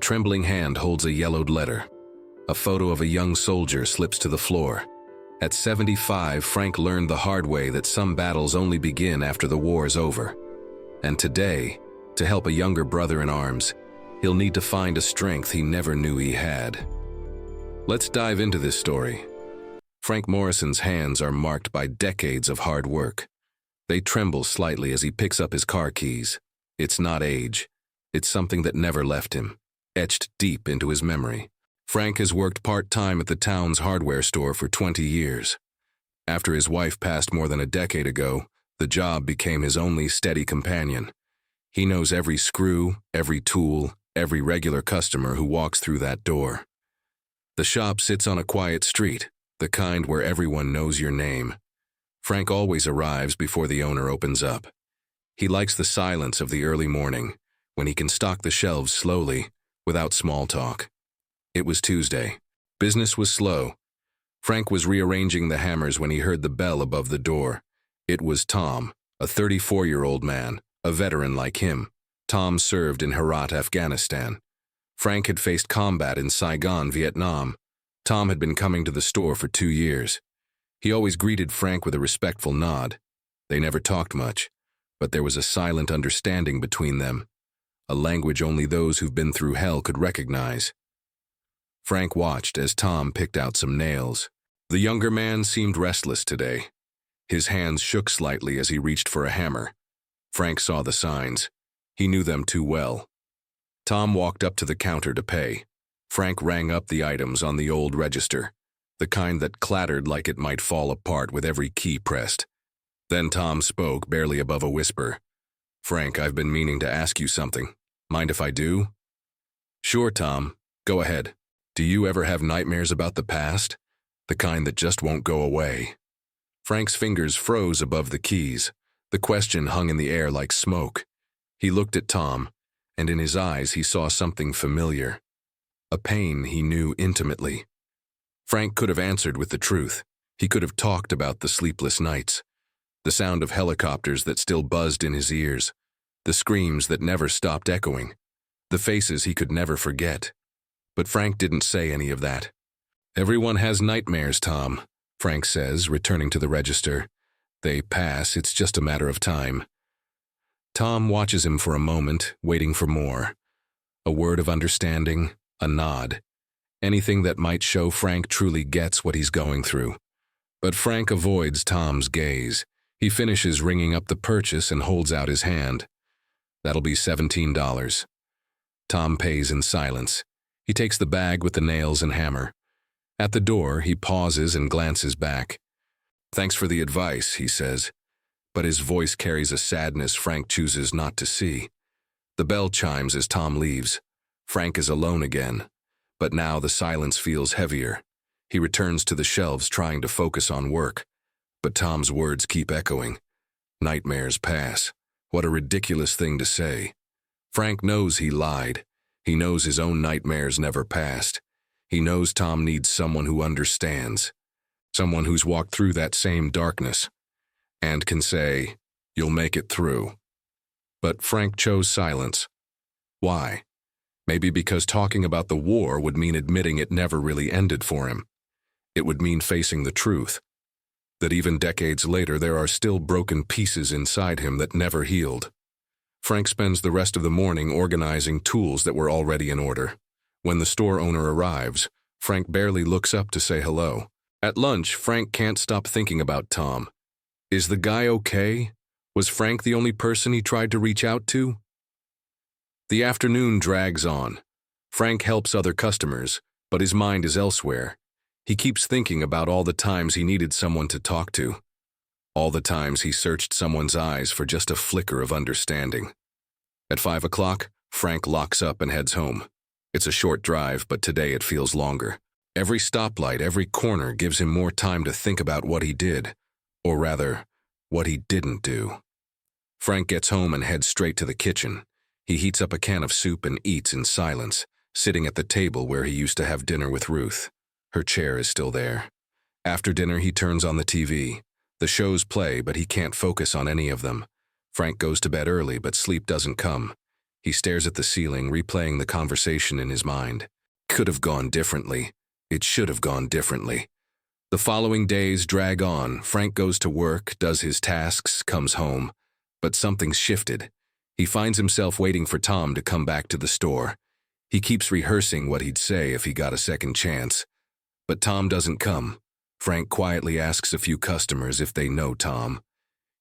trembling hand holds a yellowed letter. A photo of a young soldier slips to the floor. At 75, Frank learned the hard way that some battles only begin after the war is over. And today, to help a younger brother in arms, he'll need to find a strength he never knew he had. Let's dive into this story. Frank Morrison's hands are marked by decades of hard work. They tremble slightly as he picks up his car keys. It's not age. It's something that never left him, etched deep into his memory. Frank has worked part-time at the town's hardware store for 20 years. After his wife passed more than a decade ago, the job became his only steady companion. He knows every screw, every tool, every regular customer who walks through that door. The shop sits on a quiet street, the kind where everyone knows your name. Frank always arrives before the owner opens up. He likes the silence of the early morning, when he can stock the shelves slowly, without small talk. It was Tuesday. Business was slow. Frank was rearranging the hammers when he heard the bell above the door. It was Tom, a 34-year-old man, a veteran like him. Tom served in Herat, Afghanistan. Frank had faced combat in Saigon, Vietnam. Tom had been coming to the store for 2 years. He always greeted Frank with a respectful nod. They never talked much, but there was a silent understanding between them, a language only those who've been through hell could recognize. Frank watched as Tom picked out some nails. The younger man seemed restless today. His hands shook slightly as he reached for a hammer. Frank saw the signs. He knew them too well. Tom walked up to the counter to pay. Frank rang up the items on the old register, the kind that clattered like it might fall apart with every key pressed. Then Tom spoke, barely above a whisper. "Frank, I've been meaning to ask you something. Mind if I do?" "Sure, Tom. Go ahead. Do you ever have nightmares about the past? The kind that just won't go away?" Frank's fingers froze above the keys. The question hung in the air like smoke. He looked at Tom, and in his eyes he saw something familiar. A pain he knew intimately. Frank could have answered with the truth. He could have talked about the sleepless nights, the sound of helicopters that still buzzed in his ears, the screams that never stopped echoing, the faces he could never forget. But Frank didn't say any of that. "Everyone has nightmares, Tom," Frank says, returning to the register. "They pass, it's just a matter of time." Tom watches him for a moment, waiting for more. A word of understanding, a nod. Anything that might show Frank truly gets what he's going through. But Frank avoids Tom's gaze. He finishes ringing up the purchase and holds out his hand. "That'll be $17. Tom pays in silence. He takes the bag with the nails and hammer. At the door, he pauses and glances back. "Thanks for the advice," he says, but his voice carries a sadness Frank chooses not to see. The bell chimes as Tom leaves. Frank is alone again, but now the silence feels heavier. He returns to the shelves trying to focus on work, but Tom's words keep echoing. Nightmares pass. What a ridiculous thing to say. Frank knows he lied. He knows his own nightmares never passed. He knows Tom needs someone who understands, someone who's walked through that same darkness, and can say, "You'll make it through." But Frank chose silence. Why? Maybe because talking about the war would mean admitting it never really ended for him. It would mean facing the truth, that even decades later there are still broken pieces inside him that never healed. Frank spends the rest of the morning organizing tools that were already in order. When the store owner arrives, Frank barely looks up to say hello. At lunch, Frank can't stop thinking about Tom. Is the guy okay? Was Frank the only person he tried to reach out to? The afternoon drags on. Frank helps other customers, but his mind is elsewhere. He keeps thinking about all the times he needed someone to talk to. All the times he searched someone's eyes for just a flicker of understanding. At 5 o'clock, Frank locks up and heads home. It's a short drive, but today it feels longer. Every stoplight, every corner gives him more time to think about what he did, or rather, what he didn't do. Frank gets home and heads straight to the kitchen. He heats up a can of soup and eats in silence, sitting at the table where he used to have dinner with Ruth. Her chair is still there. After dinner, he turns on the TV. The shows play, but he can't focus on any of them. Frank goes to bed early, but sleep doesn't come. He stares at the ceiling, replaying the conversation in his mind. Could have gone differently. It should have gone differently. The following days drag on. Frank goes to work, does his tasks, comes home. But something's shifted. He finds himself waiting for Tom to come back to the store. He keeps rehearsing what he'd say if he got a second chance. But Tom doesn't come. Frank quietly asks a few customers if they know Tom.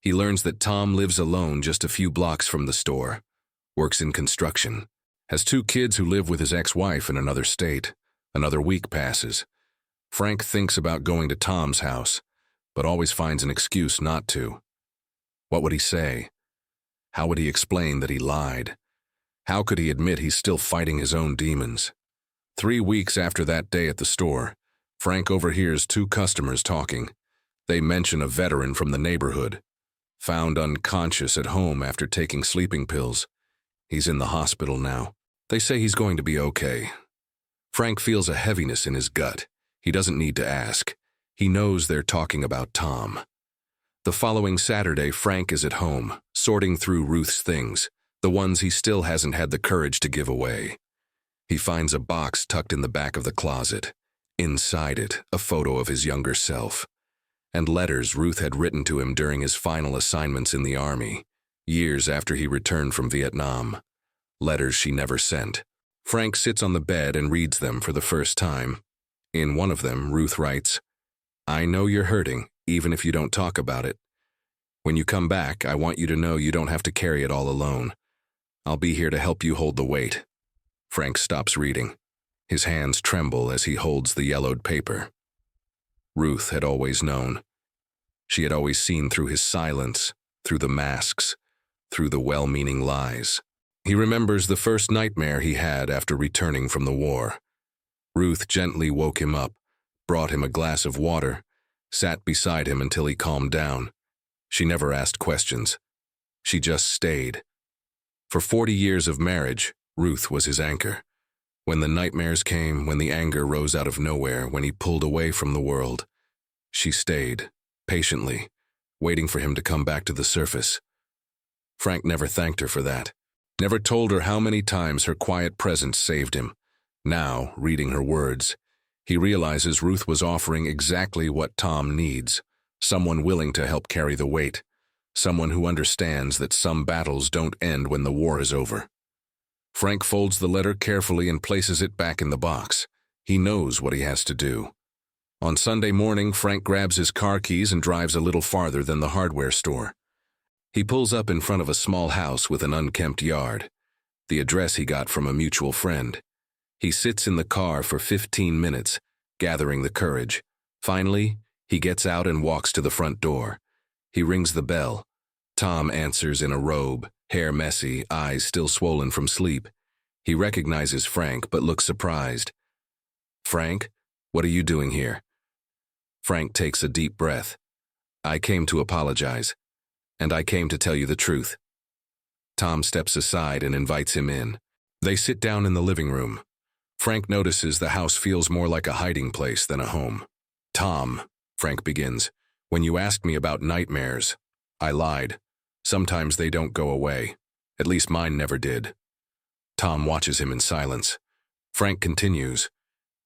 He learns that Tom lives alone just a few blocks from the store, works in construction, has 2 kids who live with his ex-wife in another state. Another week passes. Frank thinks about going to Tom's house, but always finds an excuse not to. What would he say? How would he explain that he lied? How could he admit he's still fighting his own demons? 3 weeks after that day at the store, Frank overhears 2 customers talking. They mention a veteran from the neighborhood, found unconscious at home after taking sleeping pills. He's in the hospital now. They say he's going to be okay. Frank feels a heaviness in his gut. He doesn't need to ask. He knows they're talking about Tom. The following Saturday, Frank is at home, sorting through Ruth's things, the ones he still hasn't had the courage to give away. He finds a box tucked in the back of the closet. Inside it, a photo of his younger self, and letters Ruth had written to him during his final assignments in the army, years after he returned from Vietnam. Letters she never sent. Frank sits on the bed and reads them for the first time. In one of them, Ruth writes, "I know you're hurting, even if you don't talk about it. When you come back, I want you to know you don't have to carry it all alone. I'll be here to help you hold the weight." Frank stops reading. His hands tremble as he holds the yellowed paper. Ruth had always known. She had always seen through his silence, through the masks, through the well-meaning lies. He remembers the first nightmare he had after returning from the war. Ruth gently woke him up, brought him a glass of water, sat beside him until he calmed down. She never asked questions. She just stayed. For 40 years of marriage, Ruth was his anchor. When the nightmares came, when the anger rose out of nowhere, when he pulled away from the world, she stayed, patiently, waiting for him to come back to the surface. Frank never thanked her for that, never told her how many times her quiet presence saved him. Now, reading her words, he realizes Ruth was offering exactly what Tom needs, someone willing to help carry the weight, someone who understands that some battles don't end when the war is over. Frank folds the letter carefully and places it back in the box. He knows what he has to do. On Sunday morning, Frank grabs his car keys and drives a little farther than the hardware store. He pulls up in front of a small house with an unkempt yard, the address he got from a mutual friend. He sits in the car for 15 minutes, gathering the courage. Finally, he gets out and walks to the front door. He rings the bell. Tom answers in a robe, hair messy, eyes still swollen from sleep. He recognizes Frank but looks surprised. "Frank, what are you doing here?" Frank takes a deep breath. "I came to apologize, and I came to tell you the truth." Tom steps aside and invites him in. They sit down in the living room. Frank notices the house feels more like a hiding place than a home. "Tom," Frank begins, "when you asked me about nightmares, I lied. Sometimes they don't go away. At least mine never did." Tom watches him in silence. Frank continues,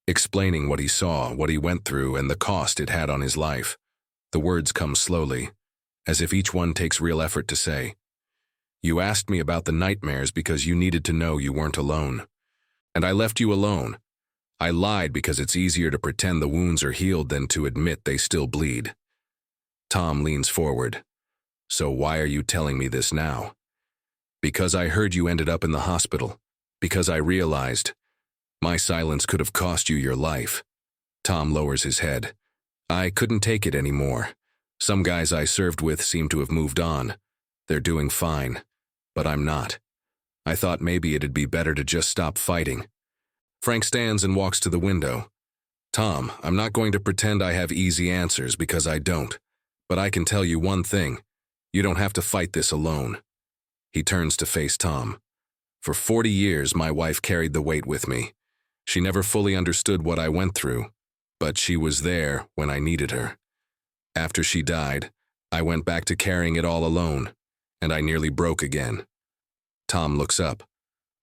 explaining what he saw, what he went through, and the cost it had on his life. The words come slowly, as if each one takes real effort to say. "You asked me about the nightmares because you needed to know you weren't alone. And I left you alone. I lied because it's easier to pretend the wounds are healed than to admit they still bleed." Tom leans forward. "So why are you telling me this now?" "Because I heard you ended up in the hospital. Because I realized my silence could have cost you your life." Tom lowers his head. "I couldn't take it anymore. Some guys I served with seem to have moved on. They're doing fine, but I'm not. I thought maybe it'd be better to just stop fighting." Frank stands and walks to the window. "Tom, I'm not going to pretend I have easy answers because I don't. But I can tell you one thing. You don't have to fight this alone." He turns to face Tom. "For 40 years, my wife carried the weight with me. She never fully understood what I went through, but she was there when I needed her. After she died, I went back to carrying it all alone, and I nearly broke again." Tom looks up.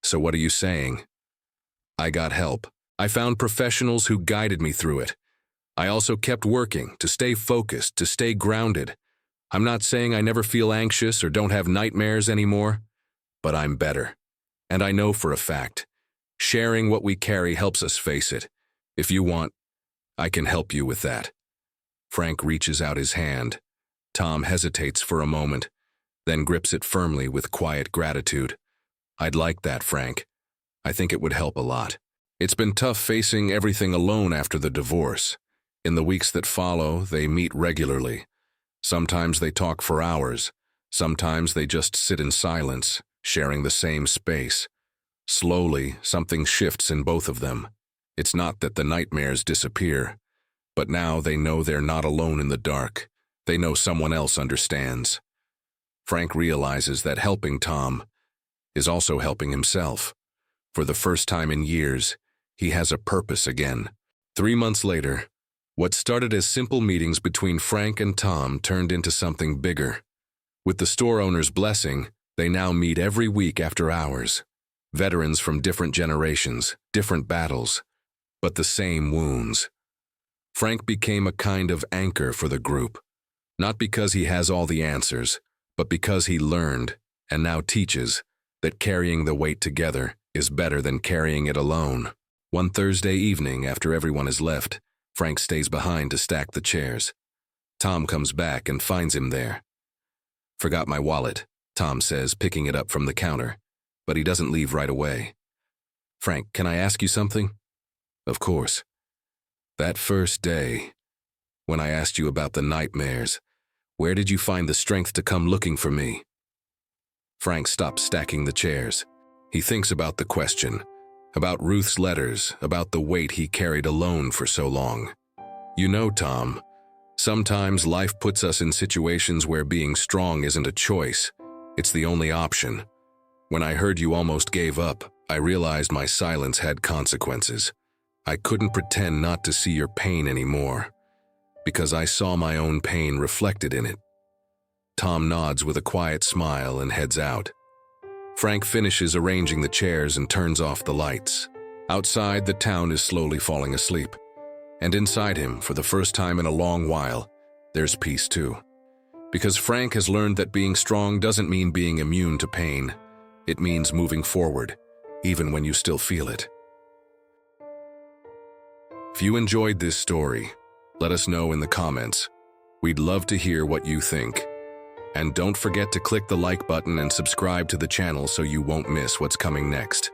So what are you saying? I got help. I found professionals who guided me through it. I also kept working to stay focused, to stay grounded. I'm not saying I never feel anxious or don't have nightmares anymore, but I'm better. And I know for a fact, sharing what we carry helps us face it. If you want, I can help you with that. Frank reaches out his hand. Tom hesitates for a moment, then grips it firmly with quiet gratitude. I'd like that, Frank. I think it would help a lot. It's been tough facing everything alone after the divorce. In the weeks that follow, they meet regularly. Sometimes they talk for hours. Sometimes they just sit in silence, sharing the same space. Slowly, something shifts in both of them. It's not that the nightmares disappear, but now they know they're not alone in the dark. They know someone else understands. Frank realizes that helping Tom is also helping himself. For the first time in years, he has a purpose again. 3 months later, what started as simple meetings between Frank and Tom turned into something bigger. With the store owner's blessing, they now meet every week after hours. Veterans from different generations, different battles, but the same wounds. Frank became a kind of anchor for the group, not because he has all the answers, but because he learned, and now teaches, that carrying the weight together is better than carrying it alone. One Thursday evening, after everyone has left, Frank stays behind to stack the chairs. Tom comes back and finds him there. "Forgot my wallet," Tom says, picking it up from the counter, but he doesn't leave right away. "Frank, can I ask you something?" "Of course." "That first day, when I asked you about the nightmares, where did you find the strength to come looking for me?" Frank stops stacking the chairs. He thinks about the question, about Ruth's letters, about the weight he carried alone for so long. "You know, Tom, sometimes life puts us in situations where being strong isn't a choice. It's the only option. When I heard you almost gave up, I realized my silence had consequences. I couldn't pretend not to see your pain anymore, because I saw my own pain reflected in it." Tom nods with a quiet smile and heads out. Frank finishes arranging the chairs and turns off the lights. Outside, the town is slowly falling asleep. And inside him, for the first time in a long while, there's peace too. Because Frank has learned that being strong doesn't mean being immune to pain. It means moving forward, even when you still feel it. If you enjoyed this story, let us know in the comments. We'd love to hear what you think. And don't forget to click the like button and subscribe to the channel so you won't miss what's coming next.